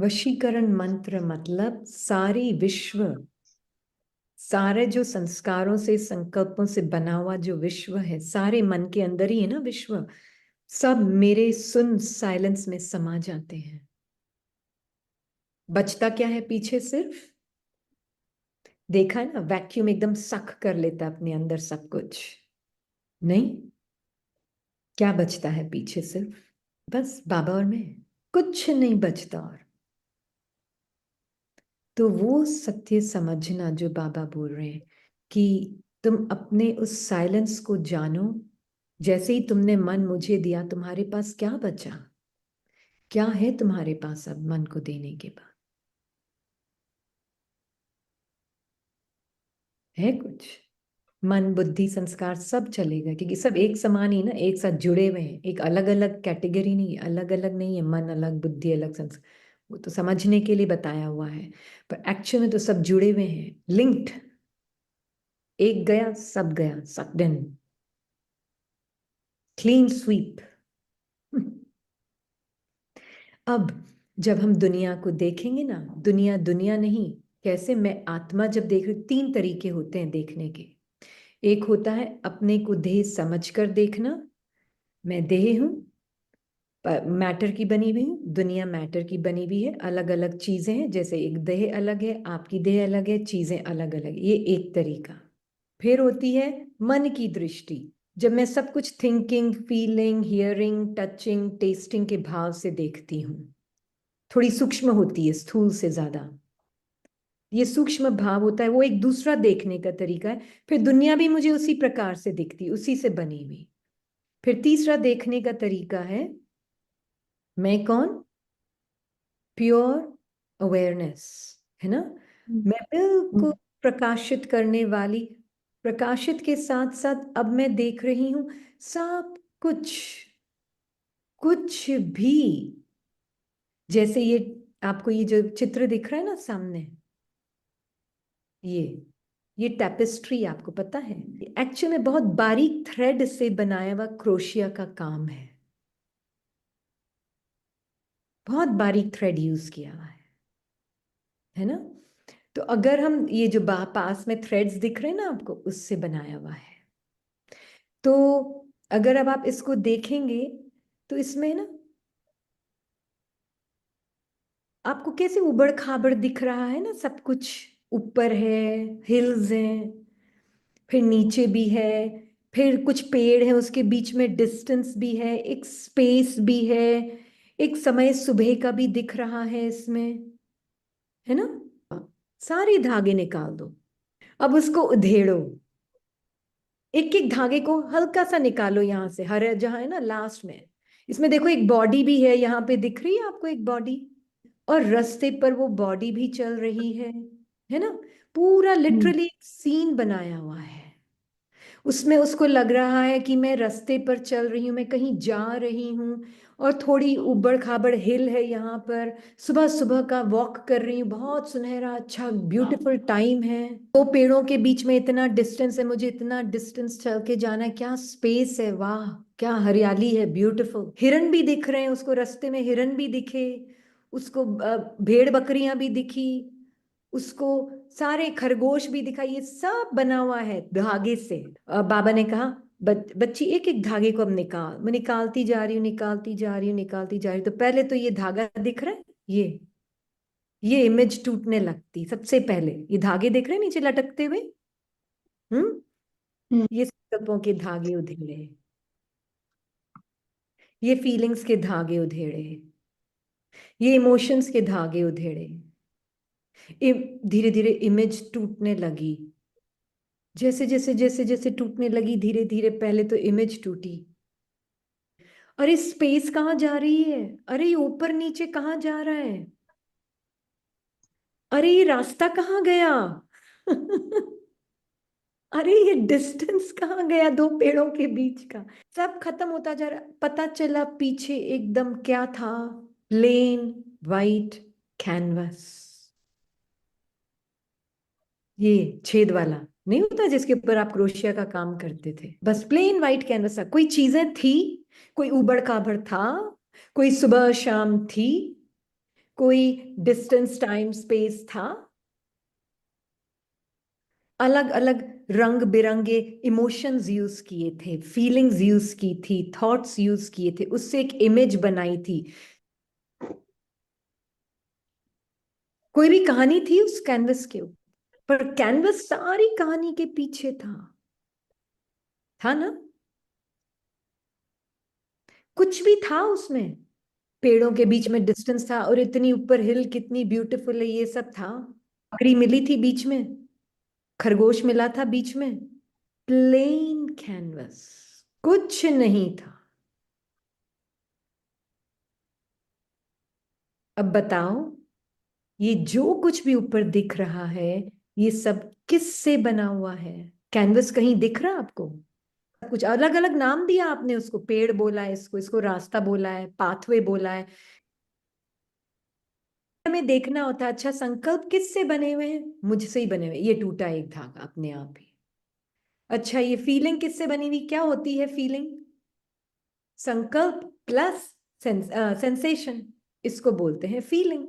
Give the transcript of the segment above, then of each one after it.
वशीकरण मंत्र मतलब सारी विश्व, सारे जो संस्कारों से संकल्पों से बना हुआ जो विश्व है, सारे मन के अंदर ही है ना विश्व, सब मेरे सुन साइलेंस में समा जाते हैं। बचता क्या है पीछे? सिर्फ देखा है ना, वैक्यूम एकदम सक कर लेता अपने अंदर सब कुछ। नहीं, क्या बचता है पीछे? सिर्फ बस बाबा और मैं, कुछ नहीं बचता। और तो वो सत्य समझना जो बाबा बोल रहे हैं कि तुम अपने उस साइलेंस को जानो। जैसे ही तुमने मन मुझे दिया, तुम्हारे पास क्या बचा? क्या है तुम्हारे पास अब मन को देने के बाद? है कुछ? मन बुद्धि संस्कार सब चलेगा, क्योंकि सब एक समान ही ना, एक साथ जुड़े हुए हैं। एक अलग अलग कैटेगरी नहीं है, अलग अलग नहीं है। मन अलग, बुद्धि अलग, संस्कार वो तो समझने के लिए बताया हुआ है, पर एक्चुअल में तो सब जुड़े हुए हैं, लिंक्ड। एक गया सब गया, सडन क्लीन स्वीप। अब जब हम दुनिया को देखेंगे ना, दुनिया दुनिया नहीं, कैसे मैं आत्मा जब देख रही, तीन तरीके होते हैं देखने के। एक होता है अपने को देह समझकर देखना, मैं देह हूं, मैटर की बनी हुई हूँ, दुनिया मैटर की बनी हुई है, अलग अलग चीजें हैं। जैसे एक देह अलग है, आपकी देह अलग है, चीजें अलग अलग, ये एक तरीका। फिर होती है मन की दृष्टि, जब मैं सब कुछ thinking, feeling, hearing, touching, testing के भाव से देखती हूँ। थोड़ी सूक्ष्म होती है स्थूल से ज्यादा। ये सूक्ष्म भाव होता है, वो एक दूसरा देखने का तरीका है। फिर दुनिया भी मुझे उसी प्रकार से दिखती, उसी से बनी हुई। फिर तीसरा देखने का तरीका है, मैं कौन? प्योर अवेयरनेस, है ना। मैं बिल्कुल प्रकाशित करने वाली, प्रकाशित के साथ साथ अब मैं देख रही हूं सब कुछ, कुछ भी। जैसे ये आपको ये जो चित्र दिख रहा है ना सामने, ये टैपेस्ट्री आपको पता है, एक्चुअली में बहुत बारीक थ्रेड से बनाया हुआ क्रोशिया का काम बहुत बारीक थ्रेड यूज किया हुआ है ना। तो अगर हम ये जो पास में थ्रेड्स दिख रहे हैं ना आपको, उससे बनाया हुआ है। तो अगर अब आप इसको देखेंगे तो इसमें ना आपको कैसे उबड़ खाबड़ दिख रहा है ना सब कुछ। ऊपर है, हिल्स हैं, फिर नीचे भी है, फिर कुछ पेड़ है, उसके बीच में डिस्टेंस भी है, एक स्पेस भी है, एक समय सुबह का भी दिख रहा है इसमें, है ना। सारे धागे निकाल दो, अब उसको उधेड़ो। एक एक धागे को हल्का सा निकालो यहां से, हर जहां है ना लास्ट में। इसमें देखो एक बॉडी भी है, यहाँ पे दिख रही है आपको एक बॉडी, और रास्ते पर वो बॉडी भी चल रही है ना। पूरा लिटरली सीन बनाया हुआ है। उसमें उसको लग रहा है कि मैं रास्ते पर चल रही हूँ, मैं कहीं जा रही हूँ, और थोड़ी उबड़ खाबड़ हिल है यहाँ पर। सुबह सुबह का वॉक कर रही हूँ, बहुत सुनहरा अच्छा ब्यूटीफुल टाइम है। दो पेड़ों के बीच में इतना डिस्टेंस है, मुझे इतना डिस्टेंस चल के जाना है, क्या स्पेस है, वाह क्या हरियाली है, ब्यूटीफुल। हिरन भी दिख रहे हैं उसको, रास्ते में हिरन भी दिखे उसको, भेड़ बकरियां भी दिखी उसको, सारे खरगोश भी दिखाई। ये सब बना हुआ है धागे से। बाबा ने कहा, बच्ची एक एक धागे को अब निकाल। मैं निकालती जा रही हूँ, निकालती जा रही हूँ, निकालती जा रही हूँ। तो पहले तो ये धागा दिख रहा है, ये इमेज टूटने लगती सबसे पहले। ये धागे दिख रहे हैं नीचे लटकते हुए, ये संकल्पों के धागे उधेड़े, ये फीलिंग्स के धागे उधेड़े, ये इमोशंस के धागे उधेड़े। धीरे धीरे इमेज टूटने लगी। जैसे जैसे जैसे जैसे टूटने लगी धीरे धीरे, पहले तो इमेज टूटी। अरे स्पेस कहाँ जा रही है? अरे ये ऊपर नीचे कहाँ जा रहा है? अरे ये रास्ता कहाँ गया? अरे ये डिस्टेंस कहाँ गया दो पेड़ों के बीच का? सब खत्म होता जा रहा। पता चला पीछे एकदम क्या था? Plain white canvas. ये छेद वाला नहीं होता जिसके ऊपर आप क्रोशिया का काम करते थे, बस प्लेन वाइट कैनवस था। कोई चीजें थी, कोई उबड़ खाबड़ था, कोई सुबह शाम थी, कोई डिस्टेंस टाइम स्पेस था? अलग अलग रंग बिरंगे इमोशंस यूज किए थे, फीलिंग्स यूज की थी, थॉट्स यूज किए थे, उससे एक इमेज बनाई थी। कोई भी कहानी थी उस कैनवस के ऊपर, पर कैनवस सारी कहानी के पीछे था ना? कुछ भी था उसमें? पेड़ों के बीच में डिस्टेंस था, और इतनी ऊपर हिल कितनी ब्यूटीफुल है, ये सब था। बकरी मिली थी बीच में, खरगोश मिला था बीच में। प्लेन कैनवस, कुछ नहीं था। अब बताओ, ये जो कुछ भी ऊपर दिख रहा है, ये सब किस से बना हुआ है? कैनवस कहीं दिख रहा आपको? कुछ अलग अलग नाम दिया आपने उसको, पेड़ बोला है इसको, इसको रास्ता बोला है, पाथवे बोला है। हमें देखना होता है, अच्छा संकल्प किससे बने हुए हैं? मुझसे ही बने हुए, ये टूटा एक धागा अपने आप ही। अच्छा, ये फीलिंग किससे बनी हुई? क्या होती है फीलिंग? संकल्प प्लस सेंसेशन, इसको बोलते हैं फीलिंग,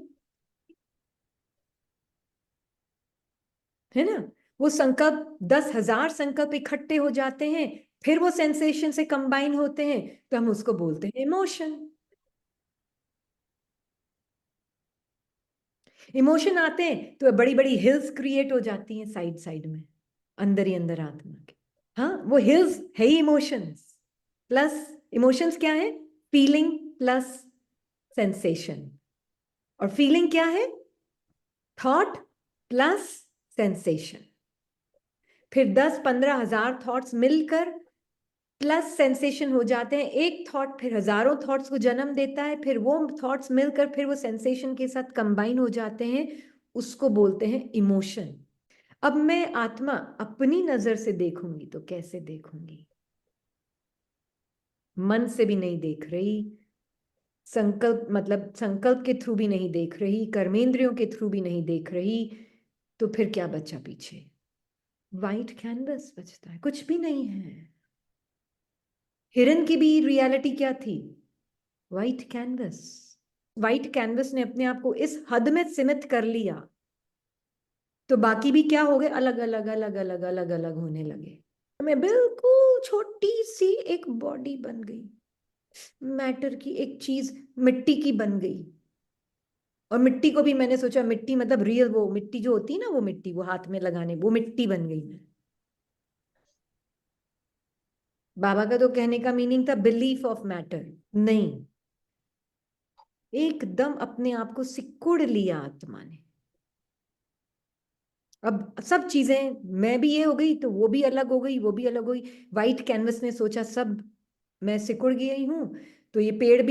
है ना? वो संकल्प 10,000 संकल्प इकट्ठे हो जाते हैं, फिर वो सेंसेशन से कंबाइन होते हैं, तो हम उसको बोलते हैं इमोशन। इमोशन आते हैं तो बड़ी बड़ी हिल्स क्रिएट हो जाती हैं साइड साइड में, अंदर ही अंदर आत्मा के। हाँ, वो हिल्स है ही इमोशंस। प्लस इमोशंस क्या है? Feeling plus sensation. और फीलिंग क्या है? Thought plus sensation. फिर 10-15 हजार थॉट्स मिलकर प्लस सेंसेशन हो जाते हैं। एक थॉट फिर हजारों थॉट्स को जन्म देता है, फिर वो थॉट्स मिलकर फिर वो सेंसेशन के साथ कंबाइन हो जाते हैं, उसको बोलते हैं इमोशन। अब मैं आत्मा अपनी नजर से देखूंगी तो कैसे देखूंगी? मन से भी नहीं देख रही, संकल्प मतलब संकल्प के थ्रू भी नहीं देख रही, कर्मेंद्रियों के थ्रू भी नहीं देख रही, तो फिर क्या बचा पीछे? वाइट कैनवस बचता है, कुछ भी नहीं है। हिरन की भी रियलिटी क्या थी? White canvas. वाइट कैनवस ने अपने आप को इस हद में सीमित कर लिया, तो बाकी भी क्या हो गए? अलग अलग अलग अलग अलग अलग होने लगे। मैं बिल्कुल छोटी सी एक बॉडी बन गई, मैटर की एक चीज मिट्टी की बन गई। और मिट्टी को भी मैंने सोचा मिट्टी मतलब रियल, वो मिट्टी जो होती है ना, वो मिट्टी वो हाथ में लगाने, वो मिट्टी बन गई मैं। बाबा का तो कहने का मीनिंग था बिलीफ ऑफ मैटर। नहीं, एकदम अपने आप को सिकुड़ लिया आत्मा ने। अब सब चीजें, मैं भी ये हो गई तो वो भी अलग हो गई, वो भी अलग हो गई। वाइट कैनवस ने सोचा सब मैं सिकुड़ गई हूं, तो ये पेड़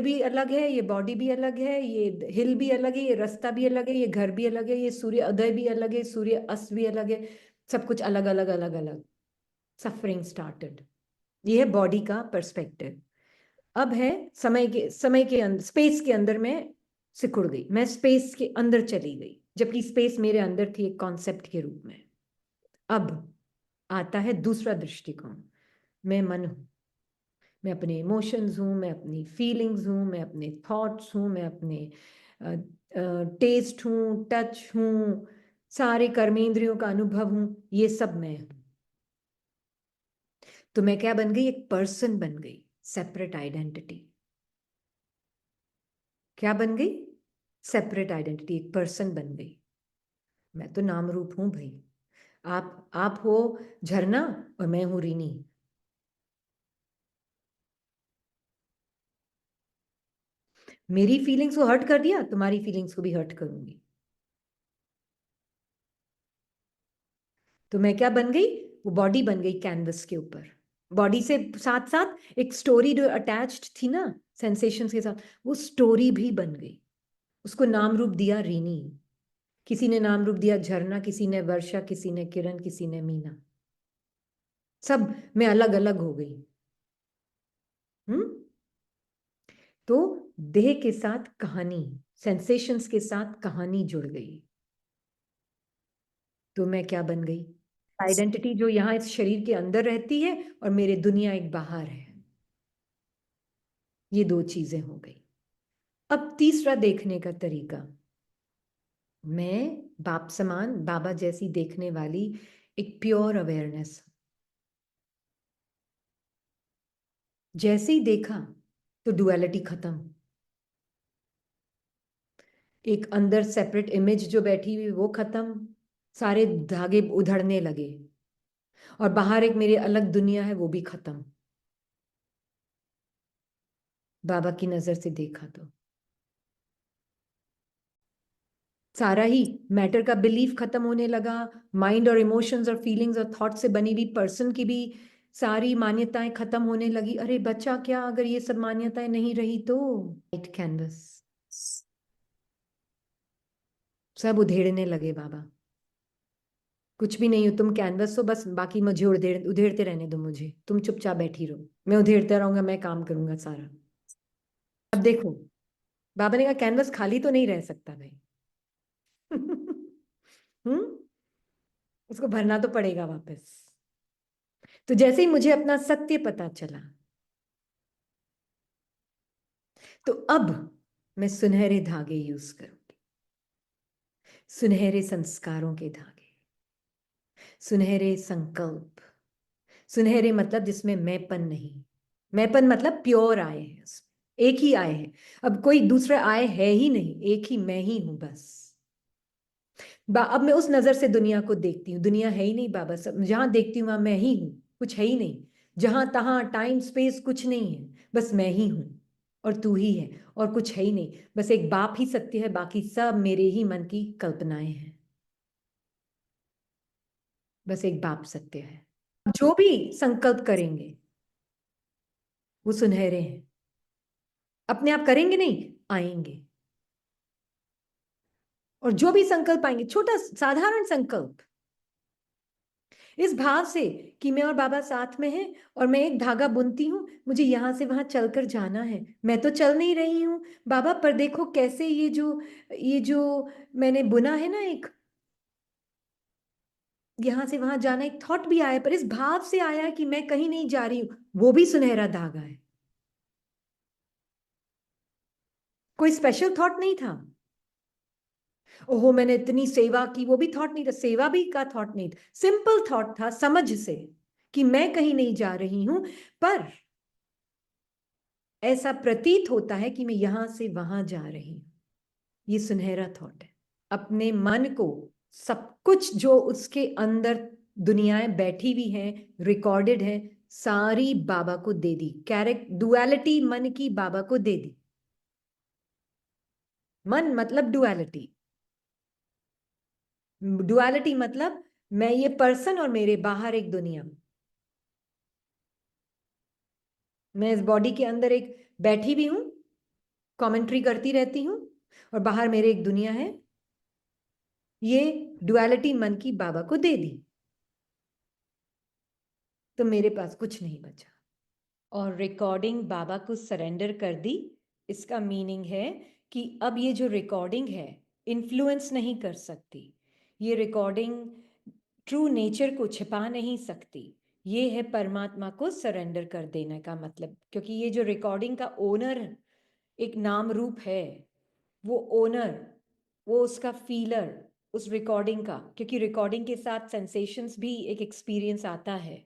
भी अलग है, ये बॉडी भी अलग है, ये हिल भी अलग है, ये रास्ता भी अलग है, ये घर भी अलग है, ये सूर्य उदय भी अलग है, सूर्य अस्त भी अलग है। सब कुछ अलग अलग अलग अलग। Suffering started. ये है बॉडी का पर्सपेक्टिव। अब है समय के अंदर, स्पेस के अंदर मैं सिकुड़ गई, मैं स्पेस के अंदर चली गई, जबकि स्पेस मेरे अंदर थी एक कॉन्सेप्ट के रूप में। अब आता है दूसरा दृष्टिकोण। मैं मन हूं, मैं अपने इमोशंस हूं, मैं अपनी फीलिंग्स हूं, मैं अपने थॉट्स हूं, मैं अपने टेस्ट हूं, टच हूं, सारे कर्मेंद्रियों का अनुभव हूं, ये सब मैं हूं। तो मैं क्या बन गई? एक पर्सन बन गई, सेपरेट आइडेंटिटी। क्या बन गई? सेपरेट आइडेंटिटी, एक पर्सन बन गई। मैं तो नाम रूप हूं भाई। आप हो झरना और मैं हूं रीनी। मेरी फीलिंग्स को हर्ट कर दिया, तुम्हारी फीलिंग्स को भी हर्ट करूंगी। तो मैं क्या बन गई? वो बॉडी बन गई कैनवस के ऊपर। बॉडी से साथ साथ एक स्टोरी जो अटैच्ड थी ना सेंसेशंस के साथ, वो स्टोरी भी बन गई। उसको नाम रूप दिया रीनी, किसी ने नाम रूप दिया झरना, किसी ने वर्षा, किसी ने किरण, किसी ने मीना। सब मैं अलग अलग हो गई। हम्म। तो देह के साथ कहानी, सेंसेशंस के साथ कहानी जुड़ गई। तो मैं क्या बन गई? आइडेंटिटी जो यहाँ इस शरीर के अंदर रहती है, और मेरे दुनिया एक बाहर है। ये दो चीजें हो गई। अब तीसरा देखने का तरीका, मैं बाप समान, बाबा जैसी देखने वाली एक प्योर अवेयरनेस। जैसे ही देखा तो डुअलिटी खत्म। एक अंदर सेपरेट इमेज जो बैठी हुई वो खत्म, सारे धागे उधड़ने लगे, और बाहर एक मेरी अलग दुनिया है वो भी खत्म। बाबा की नजर से देखा तो सारा ही मैटर का बिलीफ खत्म होने लगा। माइंड और इमोशंस और फीलिंग्स और थॉट से बनी हुई पर्सन की भी सारी मान्यताएं खत्म होने लगी। अरे बच्चा क्या, अगर ये सब मान्यताएं नहीं रही तो वाइट कैनवस, सब उधेड़ने लगे बाबा। कुछ भी नहीं हो तुम, कैनवस हो बस, बाकी मुझे उधेड़ते रहने दो, मुझे तुम चुपचाप बैठी रहो, मैं उधेड़ता रहूंगा, मैं काम करूंगा सारा। अब देखो, बाबा ने कहा कैनवस खाली तो नहीं रह सकता भाई। हम्म, उसको भरना तो पड़ेगा वापस। तो जैसे ही मुझे अपना सत्य पता चला, तो अब मैं सुनहरे धागे यूज करूंगी, सुनहरे संस्कारों के धागे, सुनहरे संकल्प। सुनहरे मतलब जिसमें मैंपन नहीं, मैंपन मतलब प्योर आए हैं, उसमें एक ही आए हैं, अब कोई दूसरा आए है ही नहीं, एक ही मैं ही हूं बस। अब मैं उस नजर से दुनिया को देखती हूँ, दुनिया है ही नहीं बाबा, सब जहां देखती हूँ वहां मैं ही हूँ, कुछ है ही नहीं। जहां तहां टाइम स्पेस कुछ नहीं है, बस मैं ही हूँ और तू ही है, और कुछ है ही नहीं, बस एक बाप ही सत्य है, बाकी सब मेरे ही मन की कल्पनाएं हैं। बस एक बाप सत्य है। जो भी संकल्प करेंगे वो सुनहरे हैं, अपने आप करेंगे नहीं, आएंगे। और जो भी संकल्प आएंगे, छोटा साधारण संकल्प, इस भाव से कि मैं और बाबा साथ में हैं, और मैं एक धागा बुनती हूँ, मुझे यहां से वहां चलकर जाना है, मैं तो चल नहीं रही हूँ बाबा, पर देखो कैसे ये जो मैंने बुना है ना, एक यहां से वहां जाना, एक थॉट भी आया, पर इस भाव से आया कि मैं कहीं नहीं जा रही हूं, वो भी सुनहरा धागा है। कोई स्पेशल थॉट नहीं था, ओहो मैंने इतनी सेवा की, वो भी थॉट नहीं था, सेवा भी का थॉट नहीं था, सिंपल थॉट था समझ से कि मैं कहीं नहीं जा रही हूं, पर ऐसा प्रतीत होता है कि मैं यहां से वहां जा रही हूं। ये सुनहरा थॉट है। अपने मन को सब कुछ जो उसके अंदर दुनियाएं बैठी हुई हैं, रिकॉर्डेड है, सारी बाबा को दे दी। कैरेक्ट डुअलिटी मन की बाबा को दे दी। मन मतलब डुअलिटी, डुअलिटी मतलब मैं ये पर्सन और मेरे बाहर एक दुनिया, मैं इस बॉडी के अंदर एक बैठी भी हूं, कमेंट्री करती रहती हूं, और बाहर मेरे एक दुनिया है। ये डुअलिटी मन की बाबा को दे दी, तो मेरे पास कुछ नहीं बचा, और रिकॉर्डिंग बाबा को सरेंडर कर दी। इसका मीनिंग है कि अब ये जो रिकॉर्डिंग है इन्फ्लुएंस नहीं कर सकती, ये रिकॉर्डिंग ट्रू नेचर को छिपा नहीं सकती। ये है परमात्मा को सरेंडर कर देने का मतलब, क्योंकि ये जो रिकॉर्डिंग का ओनर एक नाम रूप है, वो ओनर, वो उसका फीलर उस रिकॉर्डिंग का, क्योंकि रिकॉर्डिंग के साथ सेंसेशंस भी एक एक्सपीरियंस आता है,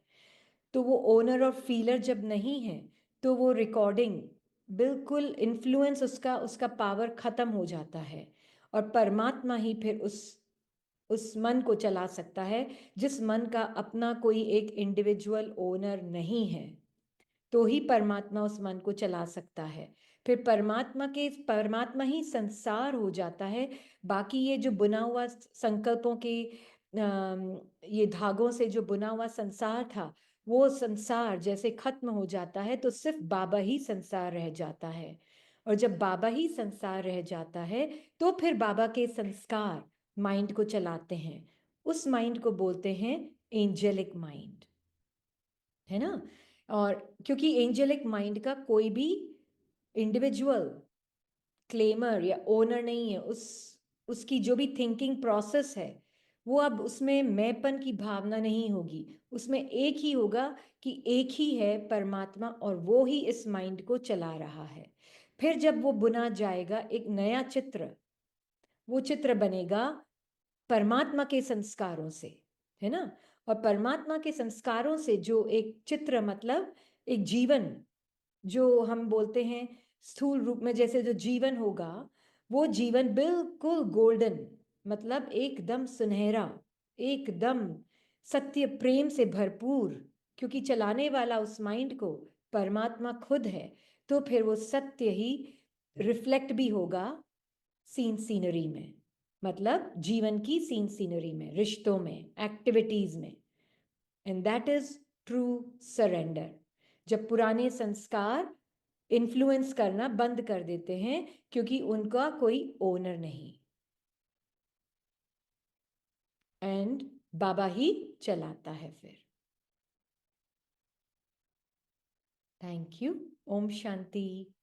तो वो ओनर और फीलर जब नहीं है तो वो रिकॉर्डिंग बिल्कुल इन्फ्लुएंस, उसका उसका पावर खत्म हो जाता है, और परमात्मा ही फिर उस मन को चला सकता है, जिस मन का अपना कोई एक इंडिविजुअल ओनर नहीं है, तो ही परमात्मा उस मन को चला सकता है। फिर परमात्मा ही संसार हो जाता है। बाकी ये जो बुना हुआ संकल्पों के ये धागों से जो बुना हुआ संसार था, वो संसार जैसे खत्म हो जाता है तो सिर्फ बाबा ही संसार रह जाता है, और जब बाबा ही संसार रह जाता है तो फिर बाबा के संस्कार माइंड को चलाते हैं। उस माइंड को बोलते हैं एंजेलिक माइंड, है ना। और क्योंकि एंजेलिक माइंड का कोई भी इंडिविजुअल क्लेमर या ओनर नहीं है, उसकी जो भी थिंकिंग प्रोसेस है, वो अब उसमें मैंपन की भावना नहीं होगी, उसमें एक ही होगा कि एक ही है परमात्मा, और वो ही इस माइंड को चला रहा है। फिर जब वो बुना जाएगा एक नया चित्र, वो चित्र बनेगा परमात्मा के संस्कारों से, है ना। और परमात्मा के संस्कारों से जो एक चित्र मतलब एक जीवन, जो हम बोलते हैं स्थूल रूप में जैसे जो जीवन होगा, वो जीवन बिल्कुल गोल्डन, मतलब एकदम सुनहरा, एकदम सत्य प्रेम से भरपूर, क्योंकि चलाने वाला उस माइंड को परमात्मा खुद है। तो फिर वो सत्य ही रिफ्लेक्ट भी होगा सीन सीनरी में, मतलब जीवन की सीन सीनरी में, रिश्तों में, एक्टिविटीज में। And that is true surrender. जब पुराने संस्कार इन्फ्लुएंस करना बंद कर देते हैं क्योंकि उनका कोई ओनर नहीं, एंड बाबा ही चलाता है फिर। Thank you. ओम शांति।